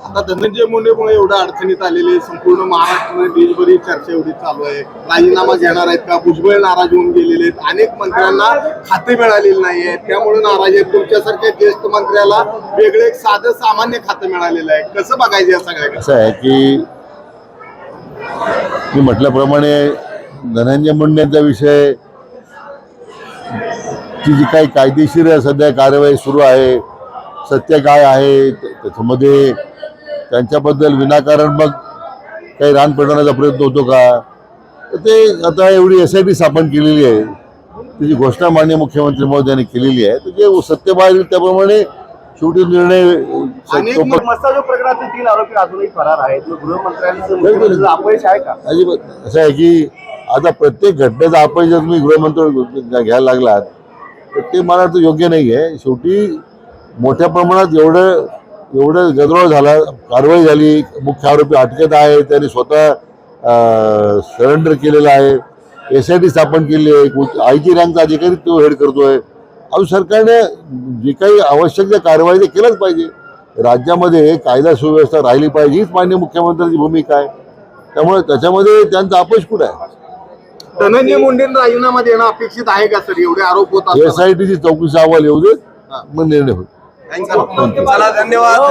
आता धनंजय मुंडेमुळे एवढ्या अडचणीत आलेले संपूर्ण महाराष्ट्रामध्ये देशभरी चर्चा एवढी चालू आहे. राजीनामा घेणार आहेत का? भुजबळ नाराज होऊन गेलेले आहेत. अनेक मंत्र्यांना खाते मिळालेले नाही आहेत, त्यामुळे नाराज आहेत. तुमच्यासारख्या ज्येष्ठ मंत्र्याला वेगळे एक साधं सामान्य खातं मिळालेलं आहे. कसं बघायचं या सगळ्या? असं आहे की मी म्हटल्याप्रमाणे धनंजय मुंडेंचा विषय ती जी काही कायदेशीर सध्या कार्यवाही सुरू आहे, सत्य काय आहे त्याच्यामध्ये त्यांच्याबद्दल विनाकारण मग काही रान पेटवण्याचा प्रयत्न होतो का? तर ते आता एवढी SIT स्थापन केलेली आहे, त्याची घोषणा माननीय मुख्यमंत्री महोदयांनी केलेली आहे. तर जे सत्य बाहेर येईल त्याप्रमाणे शेवटी निर्णय. मस्ताजो प्रकरणातील 3 आरोपी अजूनही फरार आहेत. गृहमंत्र्यांचं अपयश आहे का? अजिबात असं आहे की आता प्रत्येक घटनेचा अपयश जर तुम्ही गृहमंत्री घ्यायला लागलात तर ते मला वाटतं योग्य नाही आहे. शेवटी मोठ्या प्रमाणात एवढं गदारोळ झाला, कारवाई झाली, मुख्य आरोपी अटकेत आहे, त्यांनी स्वतः सरेंडर केलेला आहे, SIT स्थापन केली आहे, IG रँकचा अधिकारी तो हेड करतोय. अहो सरकारने जे काही आवश्यक त्या कारवाई ते केलंच पाहिजे. राज्यामध्ये कायदा सुव्यवस्था राहिली पाहिजे हीच माननीय मुख्यमंत्र्यांची भूमिका आहे. त्यामुळे त्याच्यामध्ये त्यांचा अपयश कुठं आहे? धनंजय मुंडेंना राजीनामा देणं अपेक्षित आहे का सर? एवढे आरोप होत असताना? SITची चौकशी अहवाल येऊ देत, मग निर्णय होईल. धन्यवाद.